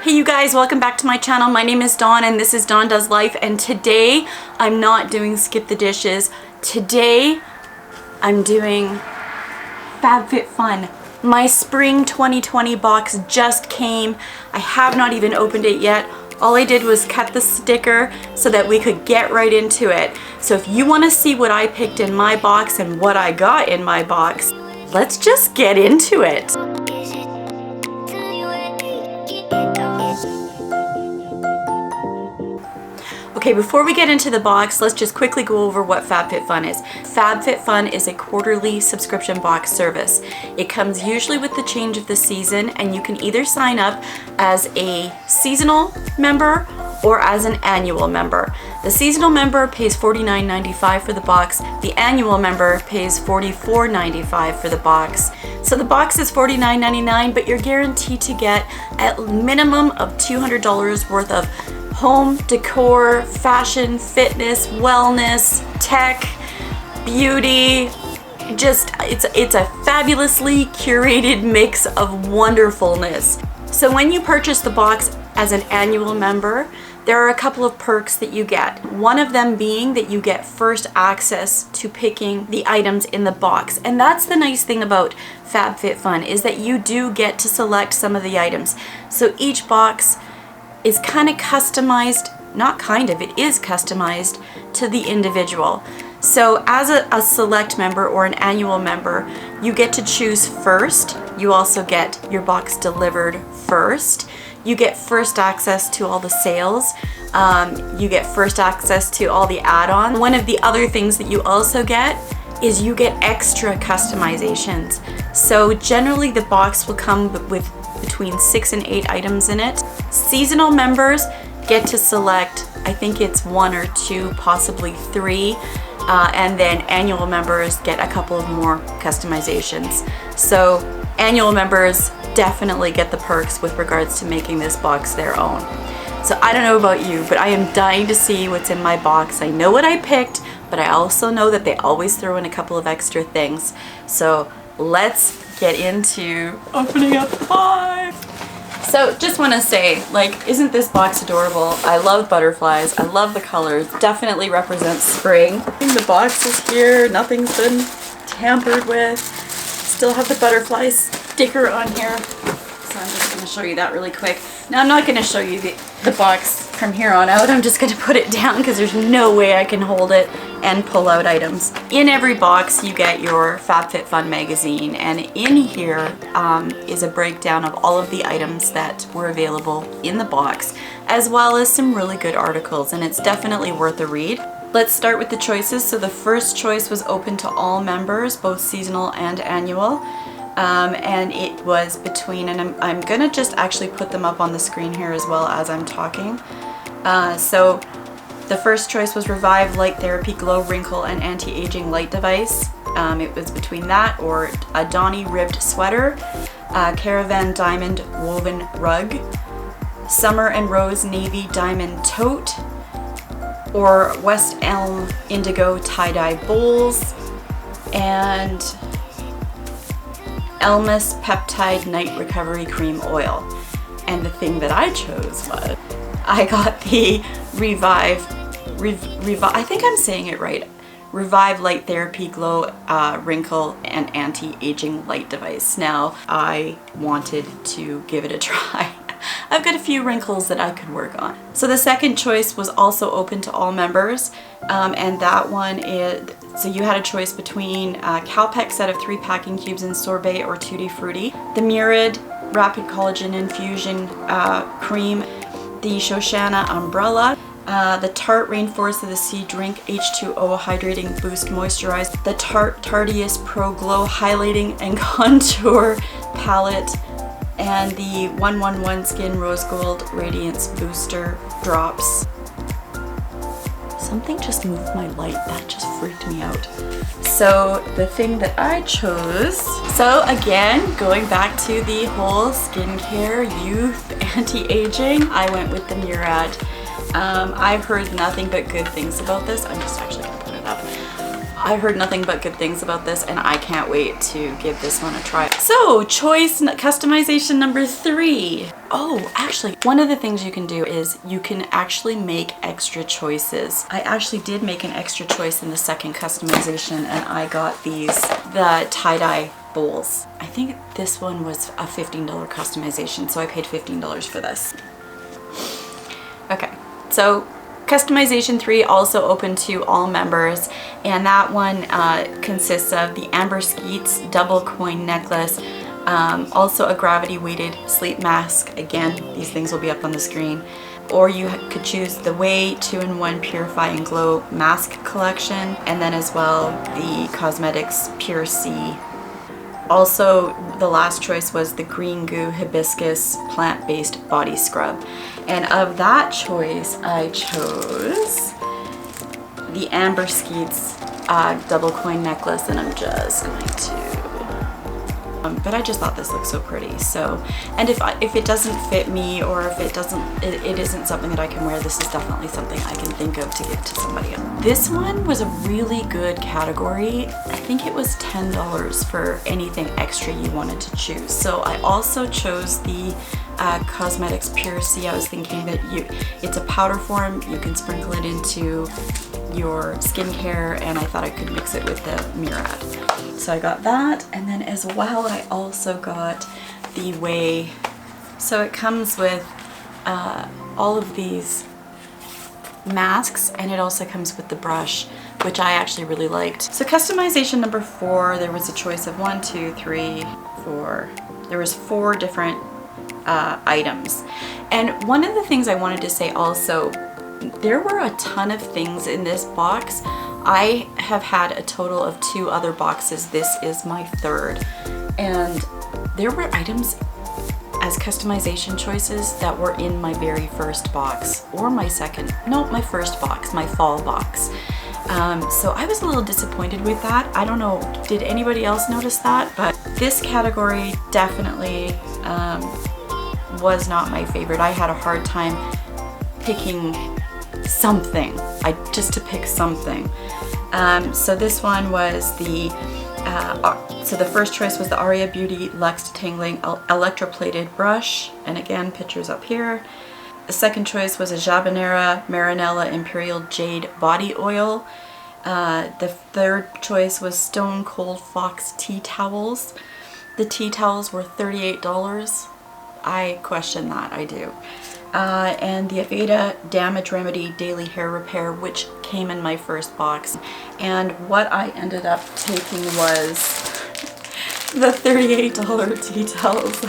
Hey you guys, welcome back to my channel. My name is Dawn and this is Dawn Does Life, and today I'm not doing skip the dishes. Today I'm doing FabFitFun. My spring 2020 box just came. I have not even opened it yet. All I did was cut the sticker so that we could get right into it. So if you want to see what I picked in my box and what I got in my box, let's just get into it. Okay, before we get into the box, let's just quickly go over what FabFitFun is. FabFitFun is a quarterly subscription box service. It comes usually with the change of the season, and you can either sign up as a seasonal member or as an annual member. The seasonal member pays $49.95 for the box. The annual member pays $44.95 for the box. So the box is $49.99, but you're guaranteed to get a minimum of $200 worth of home decor, fashion, fitness, wellness, tech, beauty. Just it's a fabulously curated mix of wonderfulness. So when you purchase the box as an annual member, there are a couple of perks that you get. One of them being that you get first access to picking the items in the box. And that's the nice thing about FabFitFun, is that you do get to select some of the items. So each box is kind of customized, not kind of, it is customized to the individual. So as a select member or an annual member, you get to choose first. You also get your box delivered first. You get first access to all the sales. You get first access to all the add-ons. One of the other things that you also get is you get extra customizations. So generally the box will come with between 6 and 8 items in it. Seasonal members get to select, I think it's 1 or 2, possibly 3, and then annual members get a couple of more customizations. So annual members definitely get the perks with regards to making this box their own. So I don't know about you, but I am dying to see what's in my box. I know what I picked, but I also know that they always throw in a couple of extra things. So let's get into opening up the box. So just want to say, like, isn't this box adorable? I love butterflies. I love the colors. Definitely represents spring. The box is here. Nothing's been tampered with. Still have the butterfly sticker on here. So I'm just going to show you that really quick. Now I'm not going to show you the box from here on out. I'm just going to put it down because there's no way I can hold it and pull out items. In every box you get your FabFitFun magazine, and in here is a breakdown of all of the items that were available in the box, as well as some really good articles, and it's definitely worth a read. Let's start with the choices. So the first choice was open to all members, both seasonal and annual. And it was between, and I'm gonna just actually put them up on the screen here as well as I'm talking. So the first choice was Revive Light Therapy Glow Wrinkle and Anti-Aging Light Device. It was between that or a Donny Ribbed Sweater, Caravan Diamond Woven Rug, Summer and Rose Navy Diamond Tote, or West Elm Indigo Tie-Dye Bowls, and Elmas Peptide Night Recovery Cream Oil. And the thing that I chose was, I got the Revive, I think I'm saying it right, Revive Light Therapy Glow Wrinkle and Anti-Aging Light Device. Now, I wanted to give it a try. I've got a few wrinkles that I could work on. So the second choice was also open to all members, and that one is, so you had a choice between a Calpec set of 3 packing cubes in sorbet or Tutti Frutti, the Murid Rapid Collagen Infusion Cream, the Shoshana Umbrella, the Tarte Rainforest of the Sea Drink H2O Hydrating Boost Moisturize, the Tarte Tardius Pro Glow Highlighting and Contour Palette, and the 111 Skin Rose Gold Radiance Booster Drops. Something just moved my light. That just freaked me out. So the thing that I chose, so again, going back to the whole skincare, youth, anti-aging, I went with the Murad. I've heard nothing but good things about this. I'm just actually gonna put it up. I've heard nothing but good things about this, and I can't wait to give this one a try. So choice customization number 3. Oh, actually, one of the things you can do is you can actually make extra choices. I actually did make an extra choice in the second customization, and I got the tie-dye bowls. I think this one was a $15 customization, so I paid $15 for this. Okay, so customization 3 also open to all members, and that one consists of the Amber Skeets double coin necklace, also a gravity weighted sleep mask. Again, these things will be up on the screen. Or you could choose the Way 2-in-1 Purify and Glow mask collection, and then as well the Cosmetics Pure C. Also, the last choice was the Green Goo Hibiscus plant-based body scrub. And of that choice, I chose the Amber Skeets double coin necklace, and I'm just going to but I just thought this looked so pretty. So, and if it doesn't fit me, or if it isn't something that I can wear, this is definitely something I can think of to give to somebody else. This one was a really good category. I think it was $10 for anything extra you wanted to choose. So I also chose the Cosmetics Pure C. I was thinking that it's a powder form, you can sprinkle it into your skincare, and I thought I could mix it with the Murad. So I got that, and then as well I also got the Way. So it comes with all of these masks, and it also comes with the brush, which I actually really liked. So customization number 4, there was a choice of 1, 2, 3, 4. There was 4 different items. And one of the things I wanted to say also, there were a ton of things in this box. I have had a total of 2 other boxes. This is my 3rd. And there were items as customization choices that were in my very first box, or my first box, my fall box. So I was a little disappointed with that. I don't know, did anybody else notice that? But this category definitely was not my favorite. I had a hard time picking something, just to pick something. So this one was so the first choice was the Aria Beauty Luxe Detangling Electroplated Brush, and again, pictures up here. The second choice was a Jabonera Marinella Imperial Jade Body Oil. The third choice was Stone Cold Fox Tea Towels. The tea towels were $38. I question that, I do. And the Aveda Damage Remedy Daily Hair Repair, which came in my first box. And what I ended up taking was the $38 tea towels.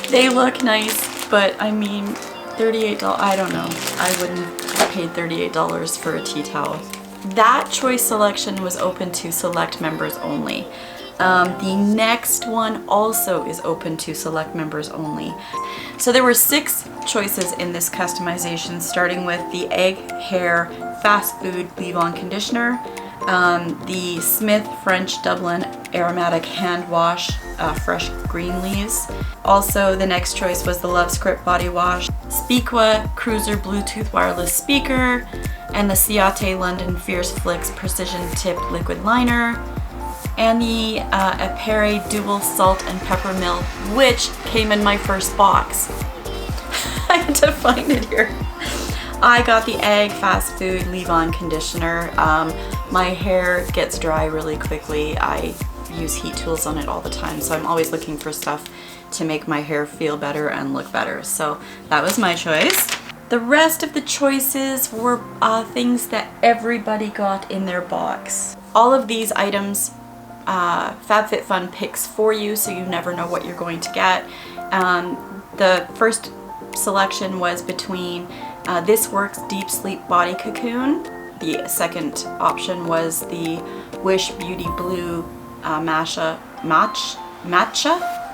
They look nice, but I mean, $38, I don't know. I wouldn't have paid $38 for a tea towel. That choice selection was open to select members only. The next one also is open to select members only. So there were 6 choices in this customization, starting with the Egg Hair Fast Food Leave-On Conditioner, the Smith French Dublin Aromatic Hand Wash, Fresh Green Leaves. Also, the next choice was the Love Script Body Wash, Speakwa Cruiser Bluetooth Wireless Speaker, and the Ciate London Fierce Flicks Precision Tip Liquid Liner, and the Apere Dual Salt and Pepper Mill, which came in my first box. I had to find it here. I got the Egg Fast Food Leave-On Conditioner. My hair gets dry really quickly. I use heat tools on it all the time, so I'm always looking for stuff to make my hair feel better and look better. So that was my choice. The rest of the choices were things that everybody got in their box. All of these items FabFitFun picks for you, so you never know what you're going to get. The first selection was between This Works Deep Sleep Body Cocoon. The second option was the Wish Beauty Blue Matcha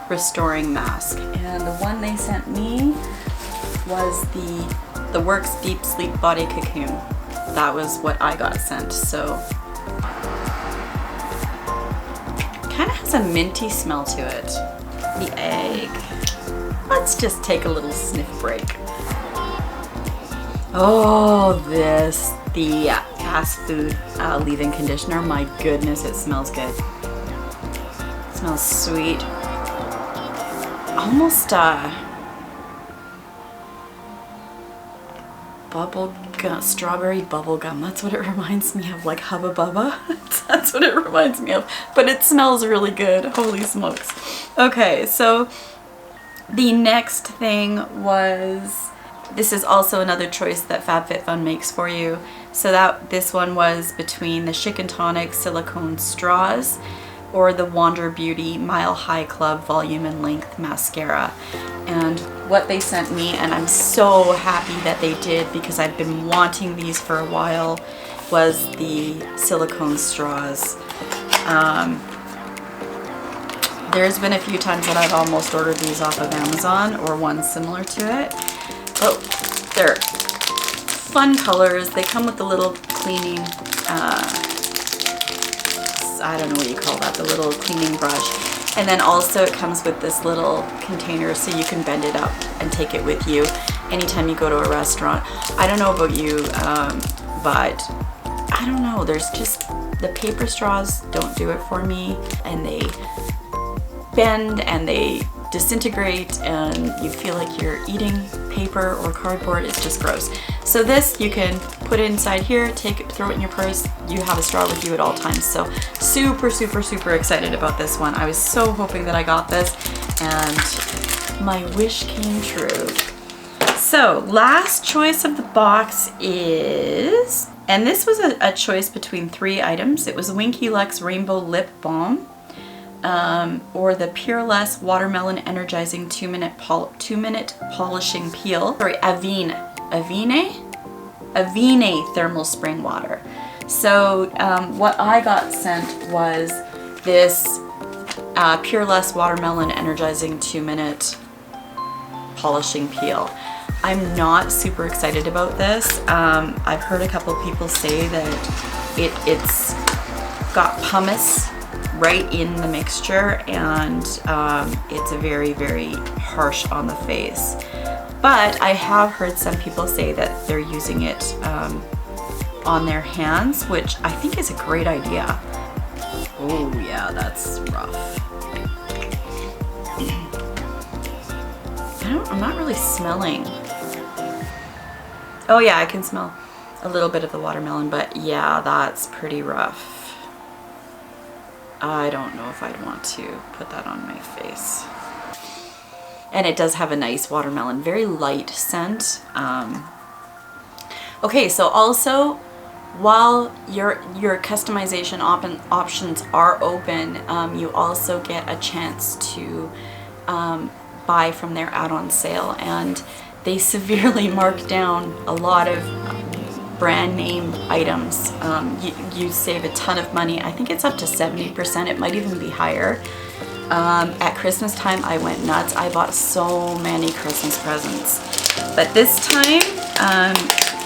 Restoring Mask. And the one they sent me was the Works Deep Sleep Body Cocoon. That was what I got sent. So kind of has a minty smell to it. The egg. Let's just take a little sniff break. Oh, the fast food leave-in conditioner. My goodness, it smells good. Smells sweet. Almost bubble gum, strawberry bubble gum. That's what it reminds me of, like Hubba Bubba. That's what it reminds me of. But it smells really good. Holy smokes. Okay, so the next thing was, this is also another choice that FabFitFun makes for you. So this one was between the Chic and Tonic silicone straws or the Wander Beauty Mile High Club Volume and Length Mascara. And what they sent me, and I'm so happy that they did because I've been wanting these for a while, was the silicone straws. There's been a few times that I've almost ordered these off of Amazon or one similar to it. Oh, they're fun colors. They come with the little cleaning, I don't know what you call that, the little cleaning brush. And then also it comes with this little container so you can bend it up and take it with you anytime you go to a restaurant. I don't know about you, but I don't know, there's just, the paper straws don't do it for me, and they bend and they disintegrate and you feel like you're eating paper or cardboard. It's just gross. So this you can put it inside here, take it, throw it in your purse. You have a straw with you at all times. So super, super, super excited about this one. I was so hoping that I got this and my wish came true. So last choice of the box is, and this was a choice between 3 items. It was Winky Lux Rainbow Lip Balm, or the Pureless Watermelon Energizing 2-minute polishing peel. Sorry, Avene Thermal Spring Water. So what I got sent was this Pureless Watermelon Energizing 2-minute polishing peel. I'm not super excited about this. I've heard a couple people say that it's got pumice right in the mixture, and it's very, very harsh on the face. But I have heard some people say that they're using it on their hands, which I think is a great idea. Oh yeah, that's rough. I'm not really smelling. Oh yeah, I can smell a little bit of the watermelon, but yeah, that's pretty rough. I don't know if I'd want to put that on my face. And it does have a nice watermelon, very light scent. Okay, so also, while your customization options are open, you also get a chance to buy from their add-on sale, and they severely mark down a lot of brand name items. You save a ton of money. I think it's up to 70%. It might even be higher. At Christmas time, I went nuts. I bought so many Christmas presents. But this time,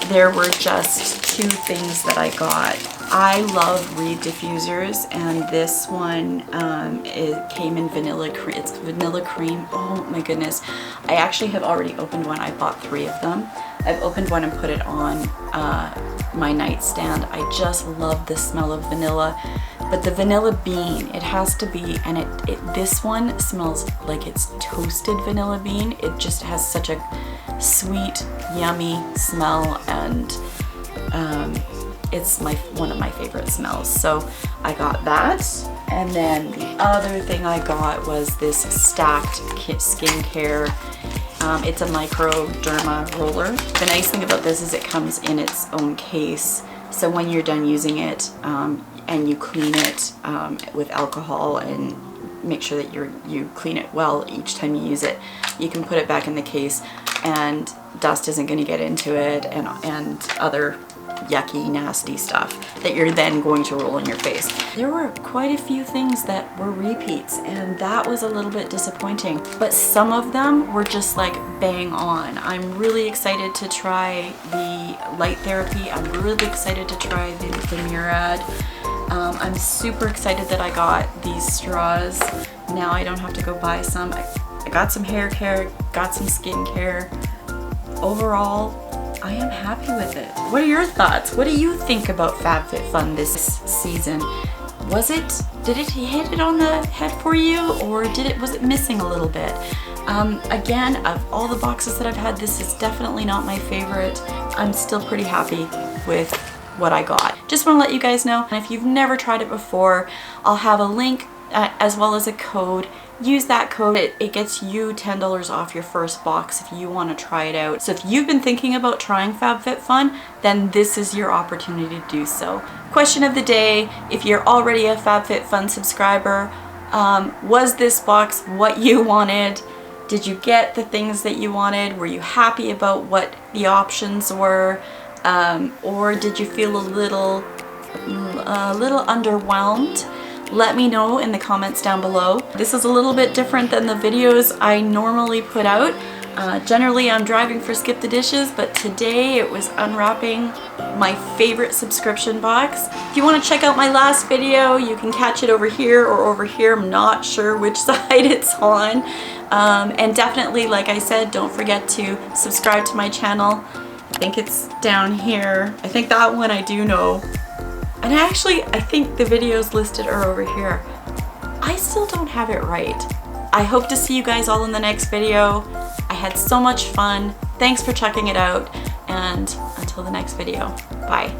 there were just 2 things that I got. I love reed diffusers, and this one it came in vanilla cream. It's vanilla cream. Oh my goodness. I actually have already opened one. I bought 3 of them. I've opened one and put it on my nightstand. I just love the smell of vanilla. But the vanilla bean, it has to be, and this one smells like it's toasted vanilla bean. It just has such a sweet, yummy smell, and it's one of my favorite smells. So I got that. And then the other thing I got was this stacked skincare. It's a microderma roller. The nice thing about this is it comes in its own case. So when you're done using it, and you clean it with alcohol and make sure that you clean it well each time you use it, you can put it back in the case and dust isn't going to get into it, and other yucky, nasty stuff that you're then going to roll in your face. There were quite a few things that were repeats, and that was a little bit disappointing, but some of them were just like bang on. I'm really excited to try the light therapy. I'm really excited to try the Murad. I'm super excited that I got these straws. Now I don't have to go buy some. I got some hair care, got some skin care. Overall, I am happy with it. What are your thoughts? What do you think about FabFitFun this season? did it hit it on the head for you, or was it missing a little bit? Again, of all the boxes that I've had, this is definitely not my favorite. I'm still pretty happy with what I got. Just want to let you guys know, and if you've never tried it before, I'll have a link as well as a code. Use that code. It gets you $10 off your first box if you want to try it out. So if you've been thinking about trying FabFitFun, then this is your opportunity to do so. Question of the day, if you're already a FabFitFun subscriber, was this box what you wanted? Did you get the things that you wanted? Were you happy about what the options were? Or did you feel a little underwhelmed? Let me know in the comments down below. This is a little bit different than the videos I normally put out. Generally I'm driving for Skip the Dishes, but today it was unwrapping my favorite subscription box. If you want to check out my last video, you can catch it over here or over here. I'm not sure which side it's on. And definitely, like I said, don't forget to subscribe to my channel. I think it's down here. I think that one I do know. And actually, I think the videos listed are over here. I still don't have it right. I hope to see you guys all in the next video. I had so much fun. Thanks for checking it out, and until the next video, bye.